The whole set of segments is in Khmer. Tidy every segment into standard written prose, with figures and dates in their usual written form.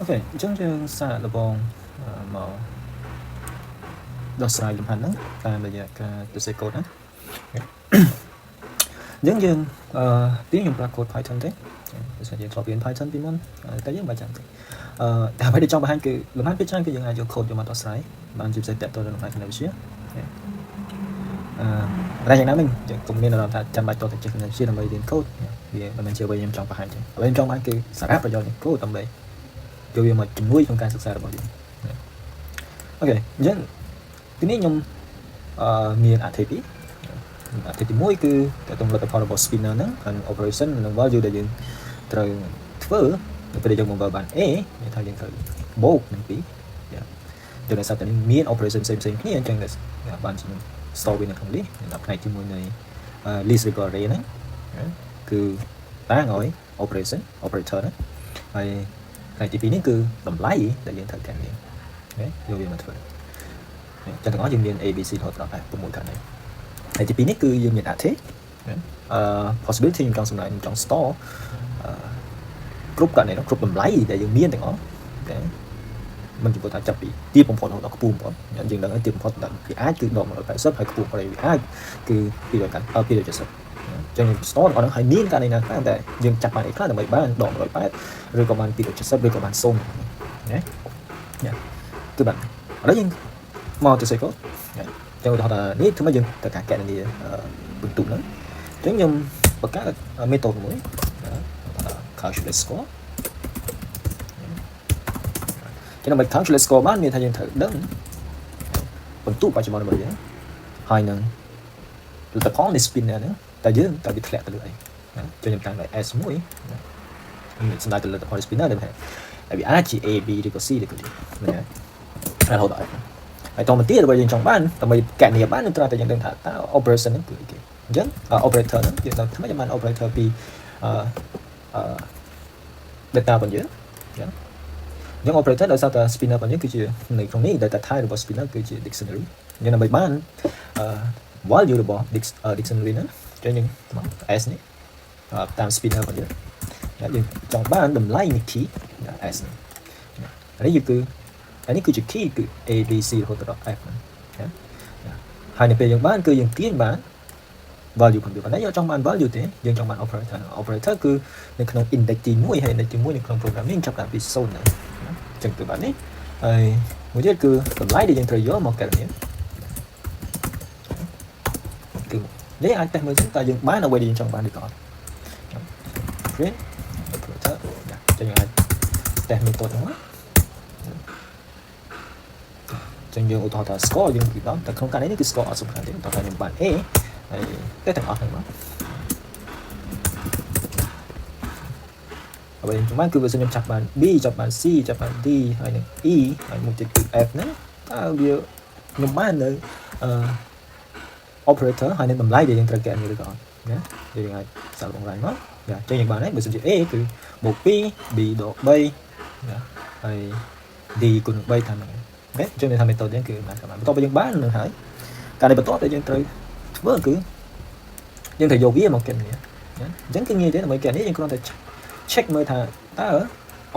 អូខេអញ្ចឹងយើងសាកដំបងមកដោះស្រាយលំហាត់ហ្នឹងតាមរយៈការសរសេរកូដណាអញ្ចឹងយើងទីខ្ញុំប្រើកូដ Python ទេដោយសារយើងធ្លាប់រៀន Python ពីមុនតែយើងមិនចាំទេតែអ្វីដែលចង់បង្ហាញគឺលំហាត់ពីច្រើនគឺយើងអាចយកកូដយកមកដោះស្រាយបានជាពិសេសតទៅនឹងលំហាត់គណិតវិទ្យាតែយ៉ាងណាមិញកុំមានអារម្មណ៍ថាចាំបាច់តទៅចេះគណិតវិទ្យាដើម្បីរៀនកូដវាមិនមែនជាអ្វីខ្ញុំចង់បង្ហាញទេអ្វីខ្ញុំចង់បង្ហាញគឺសារៈប្រយោជន៍នៃកូដដើម្បីយកវាមកជំនួយក្នុងការសិក្សារបស់យើងអូខេអញ្ចឹងទីនេះខ្ញុំមានអធិទី1គឺតើតលទ្ធផលរបស់ spinner ហ្នឹងហើយ operation និង value ដែលយើងត្រូវធ្វើនៅពេលយើងមក បាន A មានថាយើងត្រូវបូកនឹង2យើងនៅសាតែនេះមាន operation ផ្សេងៗគ្នាអញ្ចឹងបានជា store វានៅក្នុង list ដល់ផ្នែកជាមួយនៃ list record array ហ្នឹងគឺតាំងឲ្យ operation operator ហ្នឹងហើយផ្នែកទី2នេះគឺតម្លៃដែលយើងត្រូវការយកវាមកធ្វើចឹងទាំងអស់យើងមាន ABC រហូតដល់6ខាងនេះហើយទី2នេះគឺយើងមាន array possibility ខ្ញុំចង់សម្ដែងខ្ញុំចង់ store គ្រប់កណនីគ្រប់តម្លៃដែលយើងមានទាំងអស់មិនចំពោះថាចាប់ពីទាបបំផុតរហូតដល់ខ្ពស់បំផុតយើងដឹងហើយទាបបំផុតវាអាចគឺដក180ហើយខ្ពស់គាត់វាអាចគឺ270ចឹងយើង store ទាំងអស់ហ្នឹងហើយមានកណនីណាខ្លះតែយើងចាប់បានអីខ្លះដើម្បីបានដក180ឬក៏បាន270ឬក៏បាន0ណាគឺបានឥឡូវយើងមកទៅសេកូដចឹងឧទាហរណ៍ថានេះធ្វើមកយើងត្រូវការកណនីបន្ទុកហ្នឹងអញ្ចឹងខ្ញុំបង្កើត method មួយ calculate score ចឹងដើម្បី calculate score បានមានថាយើងត្រូវដឹងបន្ទុកបច្ចុប្បន្នរបស់យើងហើយនឹងលទ្ធផលនៃ spinner ហ្នឹងតែយើងត្រូវវាធ្លាក់ទៅលើអីចឹងខ្ញុំតាម S1 សម្ដៅទៅលទ្ធផល spinner ដែលវាអាចជា A B ឬក៏ C ឬក៏ D ណារហូតដល់ហើយតមកទៀតរបស់យើងចង់បានដើម្បីកណនីបាននឹងត្រូវតែយើងដឹងថាតើ operation ហ្នឹងគឺអីគេអញ្ចឹង operator ហ្នឹងយើងត្រូវធ្វើបាន operator ពីdata របស់យើងអញ្ចឹង operator ដោយសារតែ spinner របស់យើងគឺជានៅក្នុងនេះ data type របស់ spinner គឺជា dictionary អញ្ចឹងដើម្បីបាន value របស់ dictionary ហ្នឹងអញ្ចឹងយើងមក S នេះតាម spinner របស់យើងចង់បានតម្លៃនៃ key S នេះនេះគឺជា key គឺ A B C រហូតដល់ F ហ្នឹងហើយនៅពេលយើងបានគឺយើងទាញបាន value ផងប៉ុន្តែយើងចង់បាន value ទេយើងចង់បាន operator គឺនៅក្នុង index ទី1ហើយ index ទី1នៅក្នុង program នេះចាប់តាំងពី0ហ្នឹងអញ្ចឹងគឺបាននេះហើយមួយទៀតគឺតម្លៃដែលយើងត្រូវយកមកកណនីគឺនេះអាចតេស្តមើលចឹងតើយើងបានអ្វីដែលយើងចង់បានឬក៏អត់ print operator ចឹងយើងអាចតេស្ត method ហ្នឹងចឹងយើងឧទាហរណ៍ថា score យើងគឺដល់តែក្នុងករណីនេះគឺ score អត់សំខាន់ទេតើខ្ញុំបាន A ហើយតែទាំងអស់ហ្នឹងមកអ្វីខ្ញុំបានគឺបើសិនខ្ញុំចាប់បាន B ចាប់បាន C ចាប់បាន D ហើយនឹង E ហើយមួយទៀតគឺ F ហ្នឹងតើវាខ្ញុំបាននៅoperator ហើយនឹងតម្លៃដែលយើងត្រូវការនេះឬក៏អត់ណាយើងអាចសាកល្បងឡើងមកចឹងយើងបានហើយបើសិនជា A គឺបូក2 B ដក3ណាហើយ D គុណនឹង3តាមហ្នឹងអូខេចឹងនេះថា method យើងគឺបានបន្ទាប់ពីយើងបាននឹងហើយការនេះបន្ទាប់ដែលយើងត្រូវធ្វើគឺយើងត្រូវយកវាមកកណនីអញ្ចឹងគឺងាយទេដើម្បីកណនីយើងគ្រាន់តែ check មើលថាតើ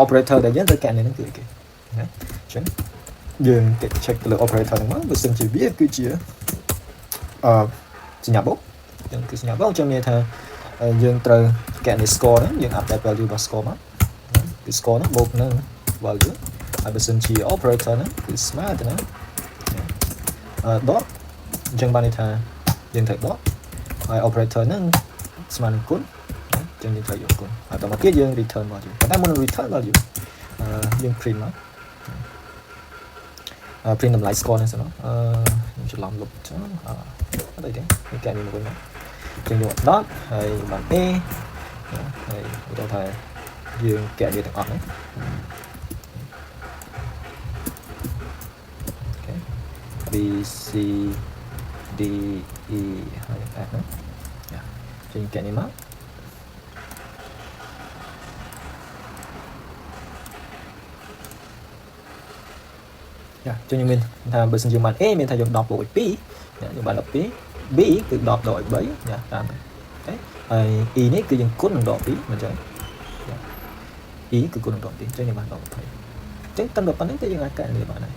operator ដែលយើងត្រូវកណនីហ្នឹងគឺអីគេណាអញ្ចឹងយើង check ទៅលើ operator ហ្នឹងមកបើសិនជាវាគឺជាសញ្ញាបូកអញ្ចឹងគឺសញ្ញាបូកអញ្ចឹងមានថាយើងត្រូវកណនី score ហ្នឹងយើង update value របស់ score មកគឺ score ហ្នឹងបូកនឹង value ហើយបើសិនជា operator ហ្នឹងគឺស្មើទៅនឹងdot អញ្ចឹងបានន័យថាយើងត្រូវ dot ហើយ operator ហ្នឹងស្មើនឹងគុណអញ្ចឹងយើងត្រូវយកគុណហើយតមកទៀតយើង return value ប៉ុន្តែមុននឹង return value យើង print មកprint តម្លៃ score ហ្នឹងសិនខ្ញុំច្រឡំលុបចឹងអត់អីទេនេះកែនេះមកវិញមកអញ្ចឹងយក dot ហើយបាន A ហើយឧទាហរណ៍ថាយើងកែវាទាំងអស់ហ្នឹងB C D E ហើយ F ហ្នឹងចេញកែនេះមកចឹងខ្ញុំមានថាបើសិនយើងបាន A មានថាយើង10បូក2យើងបាន12 B គឺ10ដកឲ្យ3តាមអូខេហើយ E នេះគឺយើងគុណនឹងដក2មិនចឹងE គឺគុណនឹងដក2ចឹងយើងបានដក20 ចឹងតាមប៉ុណ្្នឹងទៅយើងអាចកែនេះបានហើយ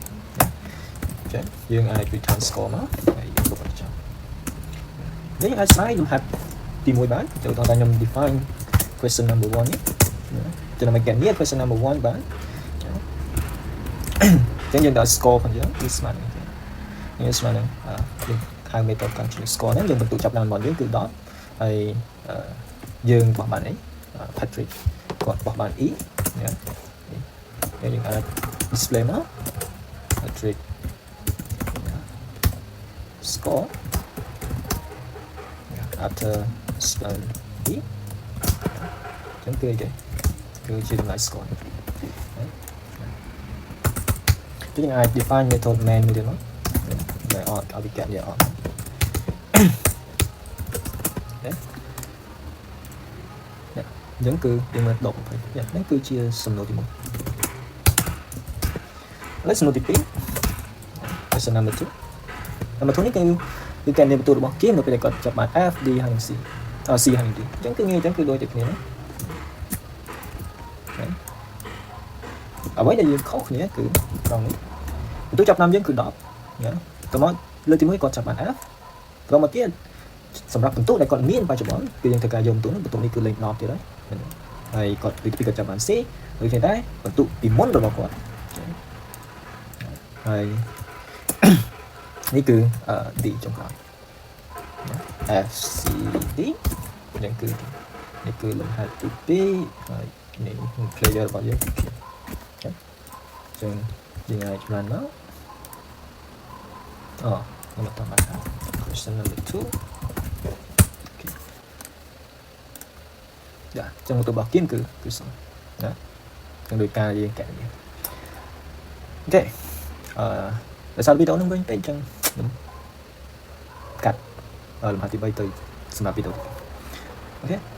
ចឹងយើងអាច return score មកហើយយើងទុកឲ្យចប់យើងអាចស្វែងលំហាត់ទី1បានចូលដល់ខ្ញុំ define question number 1 នេះចឹងដើម្បី get near question number 1បានចឹងយើងដាក់ score ផងយើងគឺស្មើនឹងយើងស្មើនឹងហៅ method continue score ហ្នឹងយើងបន្ទុកចាប់ដើមរបស់យើងគឺ10ហើយយើងបោះបានអី Patrick គាត់បោះបាន E យើងអាច display មក Patrick score after spell E ចឹងគឺអីគេគឺជាតម្លៃ score យើងអាច define method main មួយទៀតមកដែលអត់ឲ្យវាកាត់យកអត់ចឹងគឺយើងមើលដក20ហ្នឹងគឺជាសំណួរទី1ឥឡូវសំណួរទី2 question number 2 number 2នេះគឺការនិយាយបន្ទូរបស់គេនៅពេលដែលគាត់ចាប់បាន F D ហើយនឹង C C ហើយនឹង D អញ្ចឹងគឺងាយអញ្ចឹងគឺដូចតែគ្នាណាអ្វីដែលយើងខុសគ្នាគឺត្រង់នេះបន្ទូចាប់តាមយើងគឺ10ណាតើមកលើកទី1គាត់ចាប់បាន F ត្រង់មកទៀតសម្រាប់បន្ទូដែលគាត់មានបច្ចុប្បន្នគឺយើងត្រូវការយកបន្ទូនេះគឺលេខ10ទៀតហើយគាត់លើកទី2គាត់ចាប់បាន C ដូចគ្នាដែរបន្ទូពីមុនរបស់គាត់ហើយនេះគឺ D ចុងក្រោយ F C D យ៉ាងគឺនេះគឺលំហាត់ទី2ហើយនេះ player របស់យើងចឹងយើងអាចចម្លាញ់មកខ្ញុំតាមបាន question number 2 ចាចឹងទៅរបស់គៀនគឺសណាចឹងដោយការយើងកែនេះអូខេដោយសារវីដេអូនឹងវិញពេកចឹងខ្ញុំកាត់លំហាត់ទី3ទៅសម្រាប់វីដេអូអូខេ